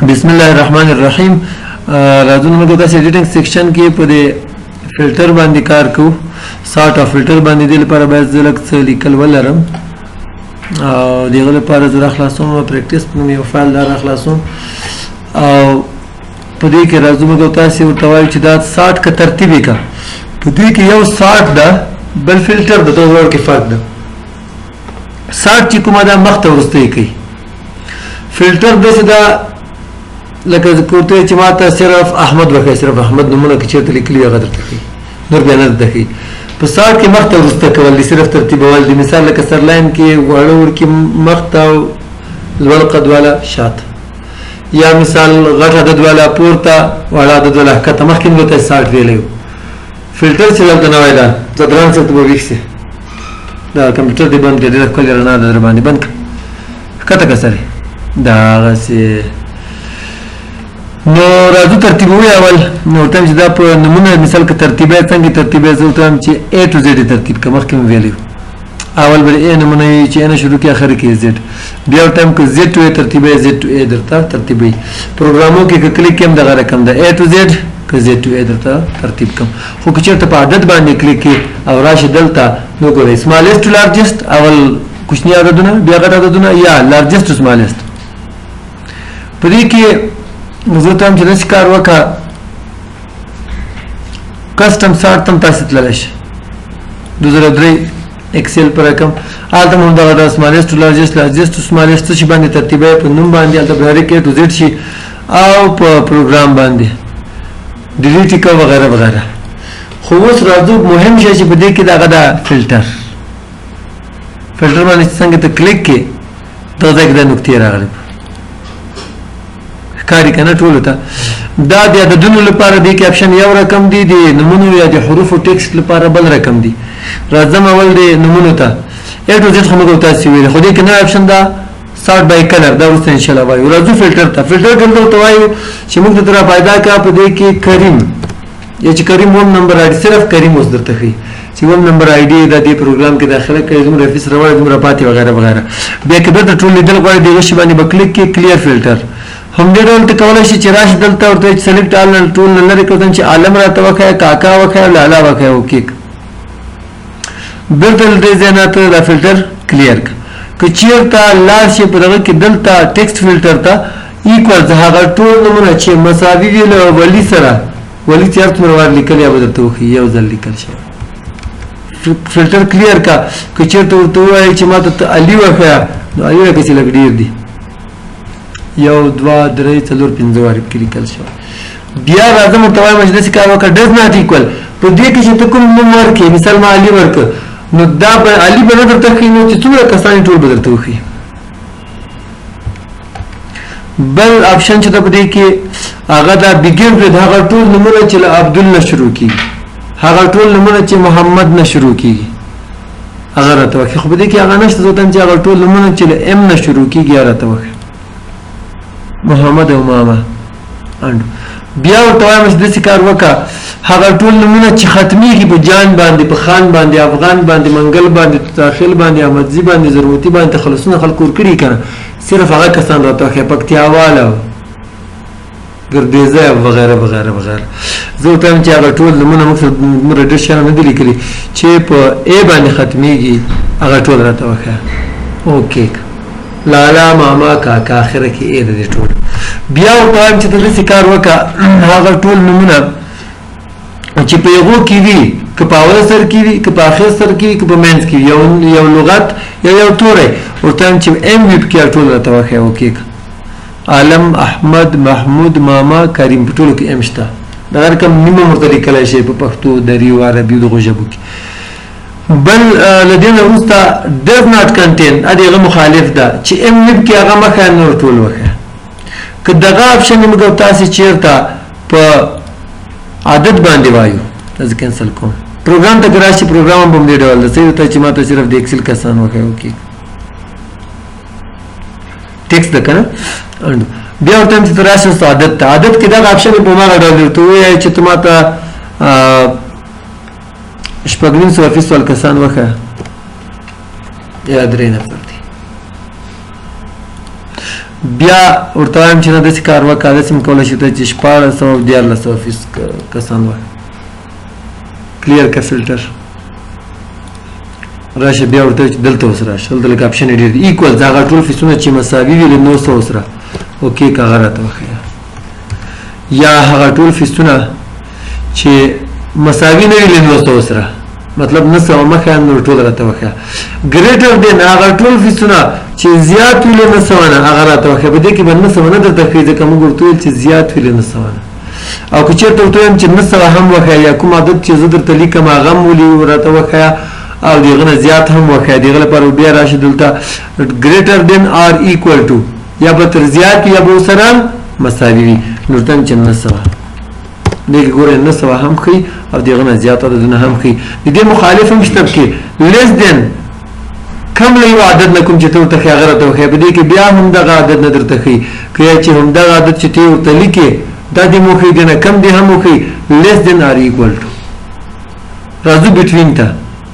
بسم الله الرحمن الرحیم. راځو موږ تاسو ایډیټینګ سیکشن کې په دې فلټر باندې کار کوو. سارت اف فلټر باندې د لپاره باید زلک څه لیکل ولرم او دغه لپاره زه خلاصوم پریکټیس په یو فایل دار خلاصوم او په دې کې راځو موږ تاسو ورته وایو چې دا سارت کا ترتیبی کا په دې کې یو سارت ده بل فلټر د دوه ورکې فرق ده. سارت چې کومه ده مخ ته ورسته کوي، فلټر داسې ده لکه کوته چې ماته صرف احمد وکړي، صرف احمد نومونه کې چیرته لیکلي هغه درته کوي، نور بیا نه درته کوي. په سارت کې مخ ته ورسته کول دي، صرف ترتیبول دي. مثال لکه سرلاین کې واړه ورکې مخ ته او لوړ قد والا شاته، یا مثال غټ عدد والا پورته واړه عدد والا ښکته مخکې موږ ته سارت ویلی. فلټر چې دلته نوی ده ځدران څه ته به ویښسې دا کمپیوټر دې بند کړه، ډېره ښکلې رڼا ده در باندې بند کړه ښکته که سړی دا هغسې. نو راځو ترتیبوي اول. نو ورته وایم چې دا په نمونه مثال که ترتیبی څنګه ترتیبی زه ورته وایم چې A to Z یې ترتیب کړه. مخکې مې ویلی اول به A نمونه وي چې A نه شروع کړي اخر کې Z. بیا ورته وایم که Z to A ترتیبی Z to A درته ترتیبوي. پروګرامو کې که کلیک کړم دغه رقم ده A to Z که Z to A درته ترتیب کړم. خو که چېرته په عدد باندې کلیک کړي او راشي دلته نو ګورئ سمالېسټ ټو لارجېسټ اول کوچني عددونه بیا غټ عددونه یا لارجېسټ ټو سمالېسټ. په دې کې زه ته هم چې داسې کار وکړه کسټم سارت هم تاسې تللی شي 2003 ایکسل په رقم هلته هم دغه د سمالېسټ ټو لارجېسټ لارجېسټ ټو سمالېسټ څه شي باندې ترتیبوي په نوم باندې هلته بهرې کې ټو زیډ شي او په پروګرام باندې ډیلیټ یې کړه وغیره وغیره. خو اوس راځو مهم شی چې په دې کې دغه د فلټر باندې څنګه ته کلیک کړې دغه ځای کې دا نقطې راغلي ښکاري که نه ټولو ته. دا د عددونو لپاره دې کې اپشن یو رقم دی، د نومونو یا د حروفو ټکسټ لپاره بل رقم دی. راځم اول د نومونو ته A to Z خو موږ تاسې ویلي، خو دې کې نوی اپشن ده سارت بای کلر، دا وروسته انشاءالله وایو. راځو فلټر ته. فلټر کې دلته وایو چې موږ ته را پیدا کړه په دې کې کریم یا چې کریم وم نمبر آی ډي، صرف کریم اوس درته ښیي چې وم نمبر آی ډي دا دې پروګرام کې داخله کړئ دومره فیس راوړی دومره پاتې وغیره وغیره. بیا که دلته ټول لیدل غواړئ د یوه شي باندې به کلیک کړئ کلیر فلټر. هم دې ډول ته کولی شي چې راشي دلته ورته چې سلیکټ آل نه ټول نه لرې کړم چې عالم راته وښیه کاکا وښیه لالا وښیه وکیک بېرته له دې ځای نه ته دا فلټر کلیر کړه. که چېرته لاړ شي په دغه کې دلته ټکسټ فلټر ته ایکوالز هغه ټول نومونه چې مساوي وي له ولي سره ولي چې هر څومره وار لیکلي یا به درته وښیي یو ځل لیکل شوی فلټر کلیر کړه. که چېرته ورته ووایي چې ما ته علي وښیه نو علي وښیه چې لږ ډېر دي یو دوه درې څلور پنځه وارې پکې لیکل شوی. بیا راځم ورته وایم چې داسې کار وکړه ډز ناټ ایکول په دې کې چې ته کوم نوم ورکړې مثال ما علي ورکړه نو دا به علي به نه درته ښیي نو چې څومره کسان یې ټول به درته وښیي. بل آپشن چې ده په دې کې هغه دا بګین ود هغه ټول نومونه چې له عبدل نه شروع کېږي هغه ټول نومونه چې محمد نه شروع کېږي هغه راته وښیي. خو په دې کې هغه نشته زه ته چې هغه ټول نومونه چې له ام نه شروع کېږي هغه راته وښیي محمد او ماما انډ. بیا ورته وایم چې داسې کار وکړه هغه ټول نومونه چې ختمیږي په جان باندې په خان باندې افغان باندې منګل باندې داخل باندې احمدزي باندې ضرورتي باندې تخلصونه خلک ورکړي که نه صرف هغه کسان راته وښیه پکتیاواله ګردیزه وغیره وغیره وغیره. زه ورته وایم چې هغه ټول نومونه موږ سره دومره ډېر شیان نه دي لیکلي چې په A باندې ختمیږي هغه ټول راته وښیه اوکې لالا ماما کاکا اخره کې A د دې ټول. بیا ورته وایم چې ته داسې کار وکړه هغه ټول نومونه چې په هغو کې وي که په اوله سر کې وي که په اخر سر کې وي که په منځ کې وي یو لغت یا یو توری ورته وایم چې ام وي پکې ټول راته وښیه اوکې عالم احمد محمود ماما کریم په ټولو کې ام شته دغه رقم نیمه ورته لیکلی شي په پښتو دري او عربي دغو ژبو کې. بل له دې نه وروسته does not contain د هغه مخالف ده چې ام وي پکې هغه مه ښیه نور ټول وښیه. که دغه آپشن موږ تاسې چېرته په عدد باندې وایو دا زه کینسل کوم پروګرام ته که راشي پروګرام هم په همدې ډول ده صحیح ورته چې ما ته صرف د ایکسل کسان وښیه اوکې ټکسټ ده که نه. بیا ورته وایم چې ته راشي اوس عدد ته عدد کې دغه آپشن په هماغه ډول ورته ووایي چې ته ما ته شپږ نیم سوه فیصد کسان وښیه یا درې نفر دي. بیا ورته وایم چې نه داسې کار وکړه داسې م کولی شي ته چې 1400 فیس کسان وایي کلیر که فلټر راشه بیا ورته چې دلته اوس راشه دلته لږ اپشن یې ډېر دي ایکوال هغه ټول فیسونه چې مساوي وي له 900 سره اوکې که هغه راته وښیه یا هغه ټول فیسونه چې مساوي نه وي له 900 سره مطلب 900 مخه نور ټول راته وښیه ګریټر دین هغه ټول فیسونه چې زیات وي له 900 نه هغه راته وښیه په دې کې به 900 نه درته ښیي ځکه موږ ورته ویل چې زیات وي له 900 نه او که چېرته ورته وایم چې 900 هم وښیه یا کوم عدد چې زه درته لیکم هغه هم ولي راته وښیه او دغه نه زیات هم وښیه دغه لپاره بیا راشي دلته ګریټر دین آر ایکوال ټو یا به تر زیات یا به ورسره مساوي وي نو ورته چې 900 دغه ګوره 900 هم ښیي او دغه نه زیات عددونه هم ښیي د دې مخالف هم شته پکې لیس دین کم له یو عدد نه کوم چې ته ورته ښیې هغه راته وښیه په دې کې بیا همدغه عدد نه درته ښیي که چې همدغه عدد چې ته یې ورته لیکې دا دې مو ښیي دی نه کم دې هم وښیي لیس دین آر ایکوال ټو راځو بټوین ته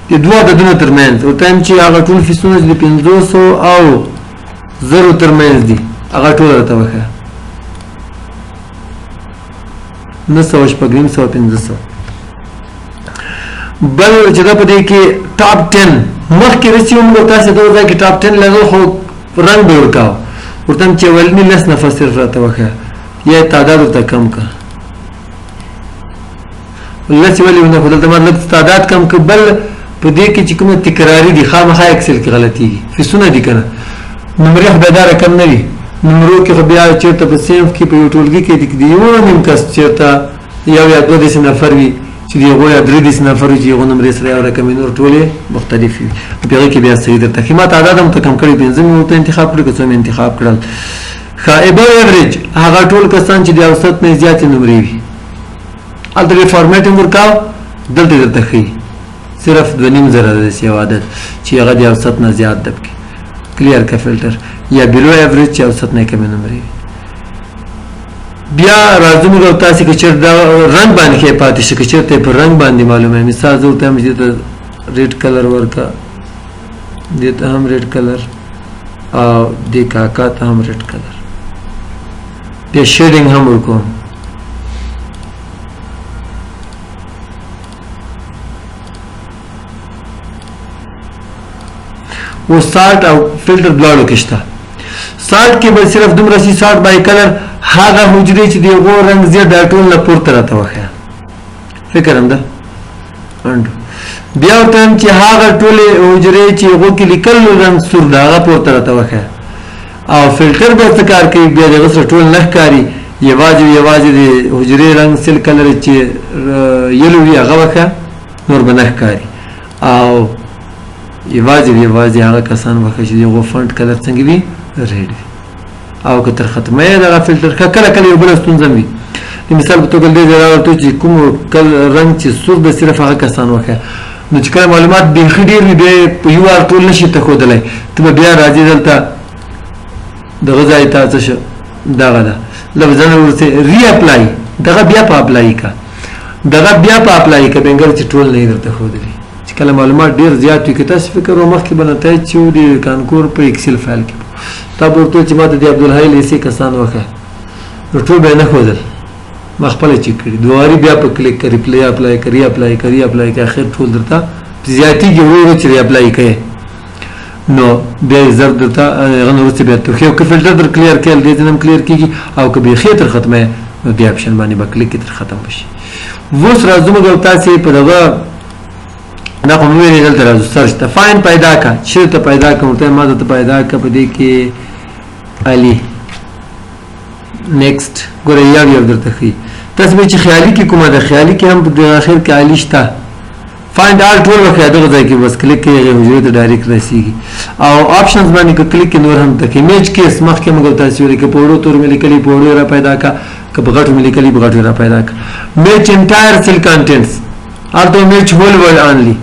د دوه عددونو ترمنځ ورته وایم چې هغه ټول فیسونه چې د 500 او 0 ترمنځ دي هغه ټول راته وښیه 900 شپږ نیم سوه 500 بل چې دا په دې کې ټاپ 10 مخکې رسي موږ تاسو ته وځي کې ټاپ 10 لږ خو رنګ به ورکاو ورته چې ولني لس نفر صرف راته وښیه یا تعداد ورته کم که لس ولې نه خو دلته مطلب تعداد کم که بل په دې کې چې کومه تکراري دي خامخا اکسل کې غلطېږي فیسونه دي که نه نمرې خو بیا دا رقم نه وي نمرو کې خو بیا چېرته په صنف کې په یو ټولګي کې د یو نیم کس چېرته یو یا دوه داسې نفر وي چې د هغو یا درې داسې نفر وي چې هغو نمرې سره یو رقم وي نور ټولې مختلف وي په هغې کې بیا صحیح درته ښي ما تعداد هم ته کم کړی 5 مې ورته انتخاب کړي که څو مې انتخاب کړل ښه ابو ایوریج هغه ټول کسان چې د اوسط نه زیاتې نمرې وي هلته یې فارمیټ هم ورکاو دلته درته ښیي صرف 2.5 زره داسې یو عدد چې هغه د اوسط نه زیات ده پکې کلیر که فلټر یا بلو ایوریج چې اوسط نه کمې نمرې وي بیا راځو موږ او تاسې که چېرته دا رنګ باندې ښې پاتې شي که چېرته یې په رنګ باندې معلومه مثال زه ورته وایم چې دې ته ریډ کلر ورکړه دې ته هم ریډ کلر او دې کاکا ته هم ریډ کلر بیا شیډینګ هم ورکوم و سارت او فلټر دواړو کې شته سارت کې به صرف دومره شي سارت بای کلر هغه حجرې چې د هغو رنګ زیات دا ټول نه پورته راته وښیه فکر همده بیا ورته وایم چې هغه ټولې حجرې چې هغو کې لیکل رنګ سور ده هغه پورته راته وښیه او فلټر به څه کار کوي بیا د هغه سره ټول نه ښکاري یوازې د حجرې رنګ سل کلر چې یلو وي هغه وښیه نور به نه ښکاري او یوازې هغه کسان وښیه چې د هغو فنټ کلر څنګه وي ریډ وي او که تر ختمه یې دغه فلټر کله کله یو بله ستونزه هم وي د مثال په توګه دې ځای راوړو چې کوم رنګ چې سور ده صرف هغه کسان وښیه نو چې کله معلومات بیخي ډېر وي بیا په یو وار ټول نه شي ته ښودلی ته به بیا راځې دلته دغه ځای ته څه شو دغه ده لفظونه ورسې ری اپلای دغه بیا په اپلای که بنګر چې ټول نه یې درته ښودلي چې کله معلومات ډېر زیات وي که تاسو فکر و مخکې به نتایج چې و د کانکور په اکسل فایل کې تا به ورته ویل چې ما ته د عبدالحی لیسې کسان وښیه نو ټول به یې نه ښودل ما خپله چیک کړي دوه واري بیا په کلیک که ریپلی اپلای که ری اپلای که اخر ټول درته زیاتېږي ورو ورو چې ری اپلای کوې نو بیا یې زر درته هغه نه وروسته بیا توښي او که فلټر در کلیر کړل دې ځای نه هم کلیر کېږي او که بیخي تر ختمه نو دې اپشن باندې به کلیک کې تر ختم بشي اوس راځو موږ او تاسې په دغه دا خو مې ویلې دلته راځو سرچ ته فاین پیدا که چېرته پیدا کړم ورته ما درته پیدا که په دې کې علي نیکسټ ګوره یو درته ښیي تاسو به چې خیالي کې کومه ده خیالي کې هم په اخر کې علي شته فایند آل ټول وښیه دغه ځای کې بس کلیک کوي هغې حجرې ته ډایرکټ رسېږي او آپشنز باندې که کلیک کوي نور هم ته کوي میچ کیس مخکې موږ تاسې ویلي که په وړو تورو مې لیکلي په وړو را پیدا که که په غټو مې لیکلي په غټو را پیدا که میچ انټایر سیل کانټینټس هلته میچ هول ورډ آنلی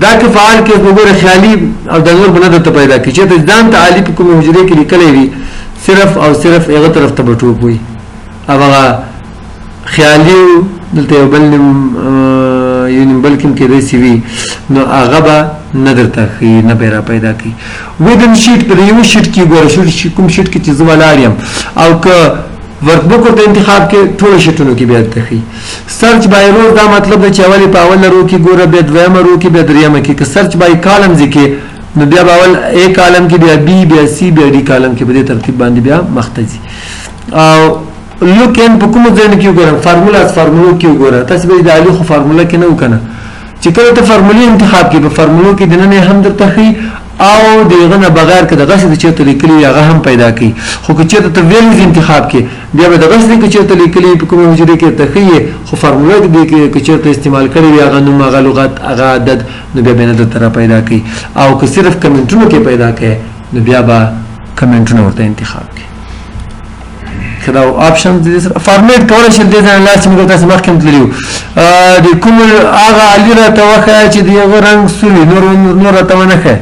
دا که فعال کیس وګوره خیالي او دا نور به نه درته پیدا کړي چېرته ځان ته علي په کومې حجرې کې لیکلی وي صرف او صرف هغه طرف ته به ټوپ وي او هغه خیالي دلته یو بل یو بل کې کېدای شي وي نو هغه به نه درته ښیي نه به یې را پیدا کوي ودن شیټ په یو شیټ کې ګوره کوم شیټ کې چې زه ولاړ یم او که ورک بک ورته انتخاب کې ټولو شیټونو کې بیا درته ښیي سرچ بای رو دا مطلب دی چې اول په اوله رو کې ګوره بیا دویمه رو کې بیا دریمه کې که سرچ بای کالمز کې نو بیا به اول A کالم کې بیا B بیا C بیا D کالم کې په دې ترتیب باندې بیا مخته ځي او لوک ان په کوم ځای کې وګورم فارمولو کې وګوره تاسو به د الو خو فارموله کې نه وکنه چې کله ته فارمولې انتخاب کې په فارمولو کې دنه هم درته ښیي او دغه نه بغیر که دغه څه چې چېرته لیکلي هغه هم پیدا کوي خو که چېرته ته ویلیوز انتخاب کې بیا به دغه څه که چېرته لیکلي په کومه حجرې کې ته ښیي خو فارموله کې که چېرته استعمال کړی وي هغه نوم هغه لغت هغه عدد نو بیا به نه درته را پیدا کوي او که صرف کمنټونو کې پیدا کوي نو بیا به کمنټونه ورته انتخاب کوي دا آپشن دې فارمیټ کولای شي د ځان لاس موږ تاسو مخکې تللیو د کوم هغه علی را توخه چې دی رنگ سوري نور ته نه ښه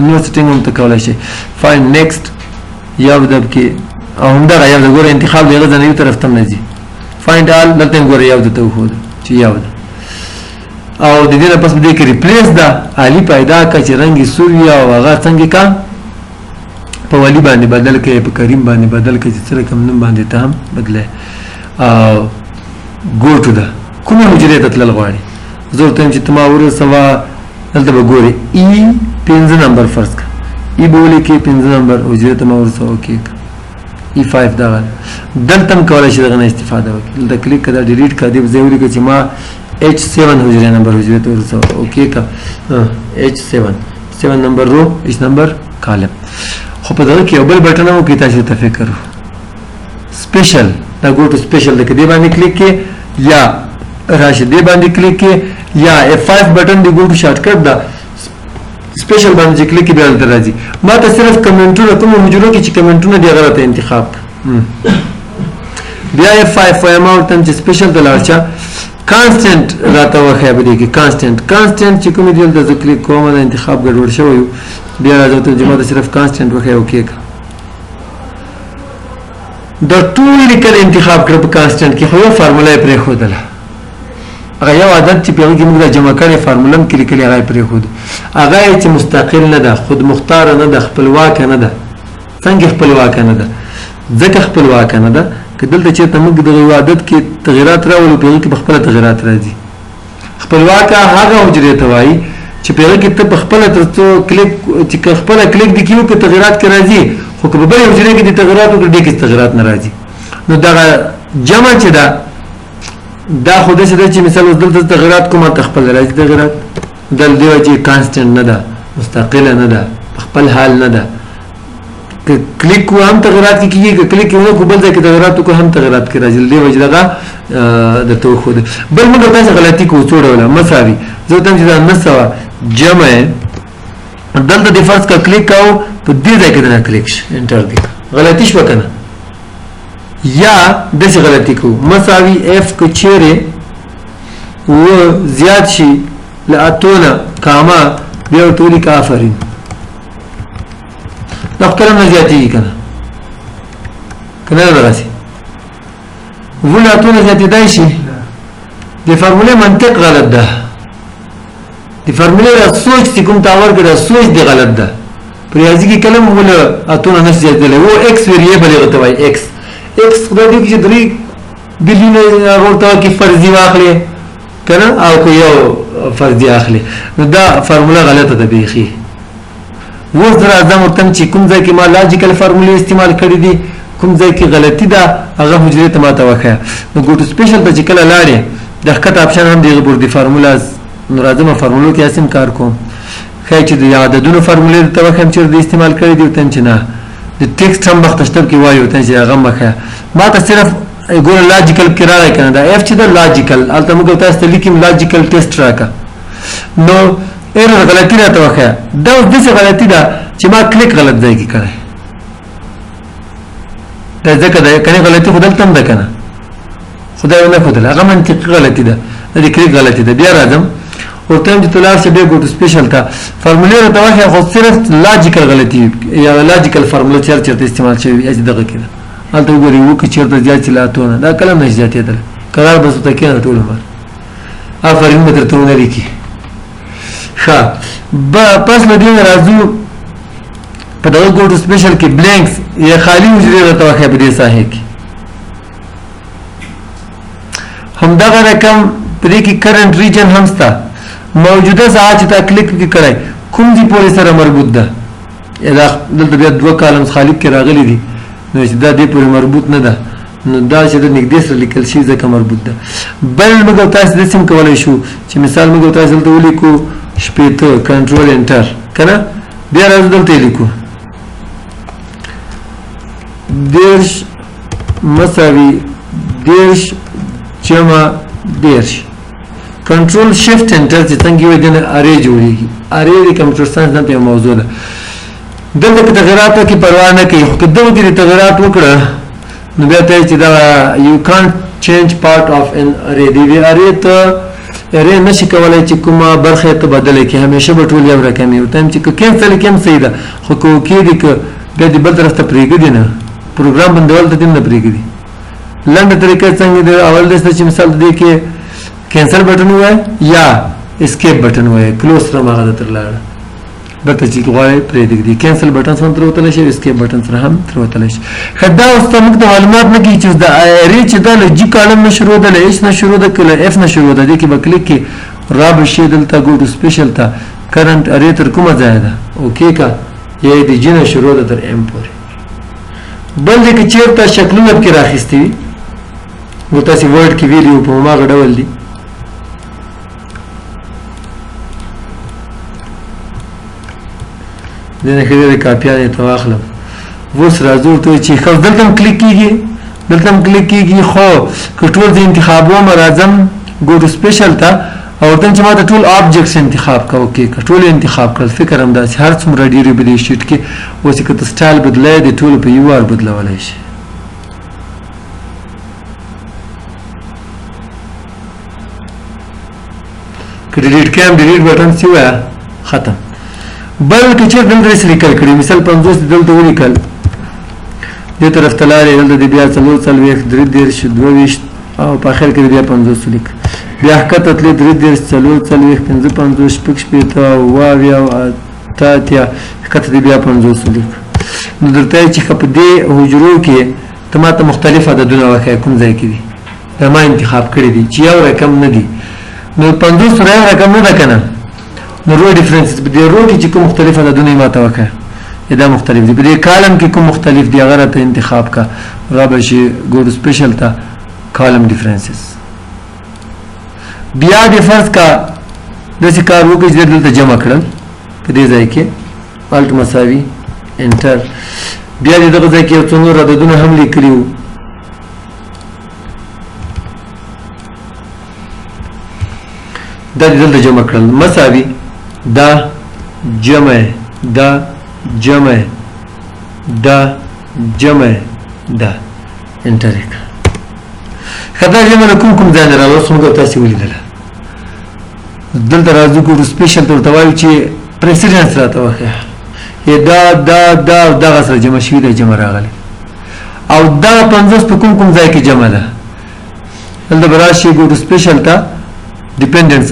نو سټینګ هم ته کولای شي فاین نیکسټ یو د کې او همدا یو د ګوره انتخاب دی غوښنه یو طرف ته نه ځي فایند آل دلته ګوره یو د ته خو چې یو او د دې نه پس دې کې ریپلیس دا علی پیدا کا چې رنگ سوري او هغه څنګه کا په ولی باندې بدل کې په کریم باندې بدل کې چې سره کوم نوم باندې ته هم بدله او ګو ټو دا کومه حجره ته تلل غواړي زه ته چې تماور سوا دلته به ګوري ای 15 نمبر فرض کا ای بوله کې 15 نمبر حجره تماور سوا کې ای 5 دا دلته هم کولای شي دغه استفاده وکړي دلته کلیک کړه ډیلیټ کړه دې زه ولیکم چې ما H7 حجره نمبر حجره ته ورسو اوکې کا H7 نمبر رو H نمبر کالم خو په دغه کې یو بل بټن مو کې تاسو ته فکر سپیشل دا ګو ټو سپیشل د دې باندې کلیک کې یا راشه دې باندې کلیک کې یا F5 بټن دی ګو ټو شارټ کټ دا سپیشل باندې کلیک کې بیا راځي ما ته صرف کمنټونه کوم حجرو کې چې کمنټونه دی غلطه انتخاب بیا F5 وایم او تم چې سپیشل د لارچا کانستنت راته وخه به دي کې کانستنت چې کوم دی د کلیک کوم د انتخاب ګډوډ شوی بیا راځو ته جمع صرف کانستنت وخه اوکې د ټول لیکل انتخاب کړ په کانستنت کې خو یو فارموله پرې خودله هغه یو عدد چې په کې موږ د جمع کړي فارموله کې لیکل هغه پرې خود هغه چې مستقل نه ده خود مختار نه ده خپلواک نه ده څنګه خپلواک نه ده ځکه خپلواک نه ده کدلته چې موږ د عدد کې تغیرات راولو په کې خپل تغیرات راځي خپلواک هغه حجره ته وایي چې په کې ته خپل ترڅو کلیک چې خپل کلیک د کیو کې تغیرات کې راځي خو په بل حجره کې د تغیرات او د کې تغیرات نه راځي نو دا جمع چې دا خو د څه چې مثال دلته تغیرات کومه خپل راځي تغیرات دل دی چې کانستنت نه ده مستقله نه ده خپل حال نه ده کلیک کو هم تغیرات کې کیږي کلیک یو کو بل ځای کې تغیرات کو هم تغیرات کې راځي دی وجه دا د تو خو بل موږ تاسو غلطي کو څوړوله مساوي زه ته چې دا نسوا جمع دلته د فرض کا کلیک کاو په دې ځای کې دا کلیک انټر دی غلطی شو کنه یا د څه غلطی کو مساوي اف کو چیرې و زیات شي لاتونه کاما بیا ټولي کافرین دا کلمه زیاتې کنه راځي ولاتونه زیاتې دی شي د فارموله منطق غلط ده د فارموله سوچ چې کوم تاور کړه سوچ دی غلط ده پر ریاضي کې کلمه ولا اتونه نه زیاتې وو ایکس ویریبل غته وای ایکس خدای دې چې درې بلیونه ورته کې فرضي واخلې کنه او کو یو فرضي اخلي دا فارموله غلطه ده بيخي وزر اعظم تم چې کوم ځای کې ما لاجیکل فارموله استعمال کړې دي کوم ځای کې غلطي ده هغه حجره ته ما توخه نو ګوټ سپیشل ته چې کله لاړې د حقیقت اپشن هم دی ګور دي فارمولاز نو راځم فارمولو کې اسیم کار کوم خای چې د عددونو فارمولې ته توخه هم چې استعمال کړې دي تم چې نه د ټیکسټ هم مختصر کې وایو ته چې هغه مخه ما ته صرف ګور لاجیکل کې راځي کنه دا اف چې د لاجیکل البته موږ تاسو ته لیکم لاجیکل ټیسټ راکا نو ایرر غلطی را توخه دا اوس دغه غلطی ده چې ما کلیک غلط ځای کې کړی دا ځکه دا کنه غلطی خدل تم ده کنه خدای نه خدل هغه منطقي غلطی ده د کلیک غلطی ده بیا راځم او تم چې تلار شه به ګوت سپیشل تا فارموله را توخه خو صرف لاجیکل غلطی یا لاجیکل فارموله چرته استعمال شوی اځ دغه کې البته ګوري وو چې چرته ځای چلاتونه دا کلم نه ځاتې ده قرار بس ته کې ټول ما آفرین به درته ونه لیکي. ښه پس له دې نه راځو په دغه ګو ټو سپیشل کې بلینکس یا خالي حجرې راته وښیه په دې ساحې کې. همدغه رقم په دې کې کرنټ ریجن هم شته. موجوده ساحه چې تا کلیک پکې کړی کوم ځای پورې سره مربوط ده؟ دلته بیا 2 کالمز خالي کې راغلي دي نو چې دا دې پورې مربوط نه ده نو دا چې د نږدې سره لیکل شي ځکه مربوط ده. بل موږ تاسو داسې هم کولی شو چې مثال موږ تاسو دلته ولیکو 80 کنټرول انټر که نه بیا راځو دلته یې لیکو 10 مساوي 10 جمع 10 کنټرول شفت انټر چې څنګه وي دنه ارې جوړیږي. ارې د کمپیوټر ساينس نه یو موضوع ده. دلته کې تغیراتو کې پروا نه کوي خو که دغه کې تغیرات وکړه نو بیا ته چې دا یو کانټ چینج پارت اف ان ارې دی ارې ته ارې نشي کولای چې کومه برخه ته بدله کې همیشه به ټول یو رقم وي تم چې کینسل کېم صحیح ده خو کو کې دي که بیا د بل طرف ته پرېږدي نه پروګرام بندول ته دې نه پرېږدي. لنډه طریقه څنګه دی اول دسته چې مثال دې کې کینسل بٹن وای یا اسکیپ بٹن وای کلوز سره ماغه تر لاړه بته چې غواړي پرې دي کینسل بٹن سره تر وتل شي اسکیپ بٹن سره هم تر وتل شي. خدا اوس ته موږ د معلومات نه کی چې د اری چې د لجی کالم نه شروع ده لیش نه شروع ده کله اف نه شروع ده دې کې به کلیک کې راب شي دلته ګو ټو سپیشل ته کرنٹ اری تر کومه ځای ده اوکې کا یې د جنه شروع ده تر ام پورې. بل دې کې چیرته شکلونه کې راخستې وي نو تاسو ورډ کې ویډیو په ما غډول دي دنه کې د کاپیانې ته واخلم اوس راځو ته چې خو دلته کلیک کیږي خو کټول د انتخابو مرزم ګو ټو سپیشل ته او دن چې ما ته ټول آبجیکټس انتخاب کا اوکې ټول انتخاب کړل فکر هم داسې هر څومره ډېرې به دې شیټ کې اوس که ته سټایل بدلای دې ټول په یو وار بدلولی شي. که ډیلیټ کیم ډیلیټ بټن سی وایه ختم. بل که چېرته دلته داسې لیکل کړي مثال 50 دلته ولیکل دې طرف ته لاړې دلته دې بیا 4 40 23 22 او په اخر کې بیا 50 ولیک بیا ښکته تلې 23 4 40 55 شپږ شپېته اووه اتیا ښکته دې بیا 50 ولیک. نو درته چې په دې حجرو کې ته ما ته مختلف عددونه وښیه کوم ځای کې دي دا ما انتخاب کړي دي چې یو رقم نه دي نو 50 سره یو رقم نه ده که نه نو رو ډیفرنس په دې رو کې چې کوم مختلف عددونه ما ته وښیه دا مختلف دي په دې کالم کې کوم مختلف دي هغه راته انتخاب کا را به شي ګو ټو سپیشل ته کالم ډیفرنسز. بیا دې فرض کا داسې کار وکړي چې دلته جمع کړل په دې ځای کې الټ مساوي انټر بیا دې دغه ځای کې یو څو نور عددونه هم لیکلي وو دا دې دلته جمع کړل مساوي دا جمع دا جمع دا جمع دا انټر کړه. خدا جمع کوم ځای نه راوړو اوس موږ تاسو ولیدل دلته راځو ګو ټو سپیشل ته ورته وایو چې پریسیډنس راته وښیه دغه سره جمع شوي دی جمع راغلی او دغه 50 په کوم ځای کې جمع ده دلته به راشي ګو ټو سپیشل ته ډیپندنس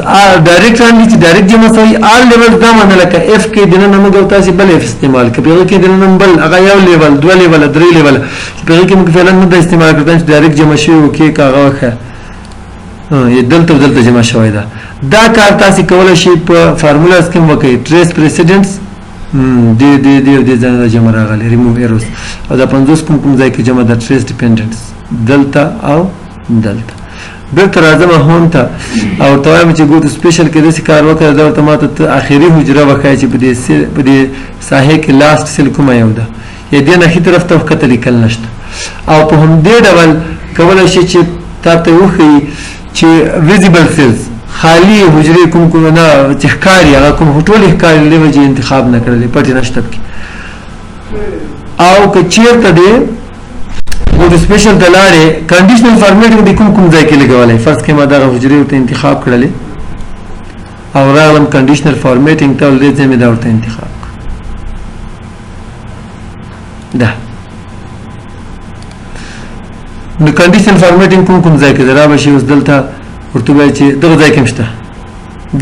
ډایرکټ باندې چې ډایرکټ جمع سوی آل لیول دا معنی لکه اف کې دنه موږ تاسو بل اف استعمال کوي په کې دنه بل هغه یو لیول 2 لیول 3 لیول په کې موږ فعلا نه استعمال کوو چې ډایرکټ جمع شوی او کې کاغه وخه یې دلته جمع شوی دا کار تاسو کولای شئ په فارمولاز کې وکړئ ټریس پریسیډنس دې ځای جمع راغلی ریموو ایروز او دا 50 کوم ځای کې جمع د ټریس ډیپندنس دلته او دلته بیرته راځم هون ته او ته وایم چې ګو ټو سپیشل کې داسې کار وکړه دا ورته ما ته اخري حجره وښایه چې په دې ساحې کې لاست سیل کومه یو ده یا دې نښې طرف ته ښکته لیکل نشته او په همدې ډول کولی شي چې تا ته وښیي چې ویزیبل سیلز خالي حجرې کوم نه چې ښکاري هغه کوم ټولې ښکاري له وجې انتخاب نه کړلې پټې نشته پکې او که چېرته دی ګو ټو سپیشل ته لاړې کنډیشنل فارمیټینګ د کوم ځای کې لګولی فرض کړئ ما دغه حجرې ورته انتخاب کړلې او راغلم کنډیشنل فارمیټینګ ته دې ځای مې دا ورته انتخاب کړ ده نو کنډیشنل فارمیټینګ کوم ځای کې دی را به شي اوس دلته ورته وایي چې دغه ځای کې هم شته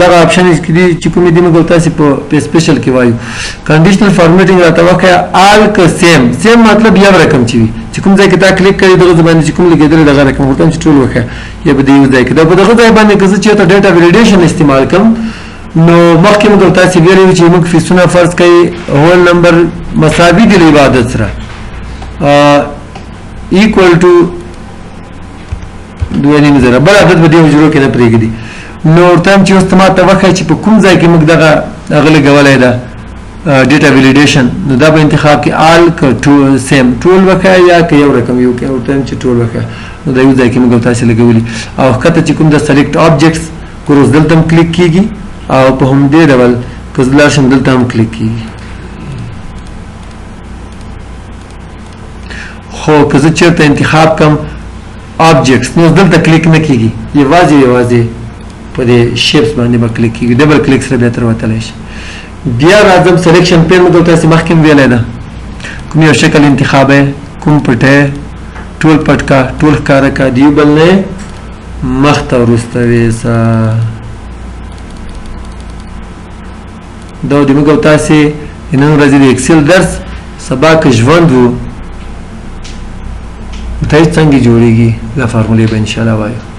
دغه اپشن چې کومې دي موږ تاسې په سپیشل کې وایو کنډیشنل فارمیټینګ راته وښیه آل که سیم مطلب یو رقم چې وي چې کوم ځای کې تا کلیک کړي دغه باندې چې کوم لګېدلی دغه رقم ورته چې ټول وښیه یا به د یو ځای کې دا په دغه ځای باندې که زه چېرته ډیټا ویلیډیشن استعمال کړم نو مخکې موږ تاسې ویلي وو چې موږ فیسونه فرض کوي هول نمبر مساوي دي له عبادت سره equal to 2.5 بل عدد به دې حجرو کې نه پرېږدي نو ورته هم چې اوس ته ماته وښایه چې په کوم ځای کې موږ دغه هغه لګولی ده ډیټا ویلیډیشن نو دا به انتخاب کې آل که سیم ټول وښایه یا که یو رقم یو کې ورته هم چې ټول وښایه نو دا یو ځای کې موږ تاسې لګولي او ښکته چې کوم د سلیکټ آبجیکټس کروس دلته هم کلیک کېږي او په همدې ډول که زه لاړ شم دلته هم کلیک کېږي خو که زه چېرته انتخاب کړم آبجیکټس نو دلته کلیک نه کېږي یوازې په دې شیپس باندې به کلیک کېږي ډبل کلیک سره بیا تر وتلی شي بیا راځم سلیکشن پین مو دلته تاسې مخکې هم ویلی ده کوم یو شکل انتخابی کوم پټی ټول پټ کا ټول ښکاره کا د یو بل نه مخته وروسته ویسه دا د موږ او تاسې د نن ورځې د اکسل درس سبا که ژوند و متایج څنګه جوړېږي دا فارمولې به انشاءالله وایو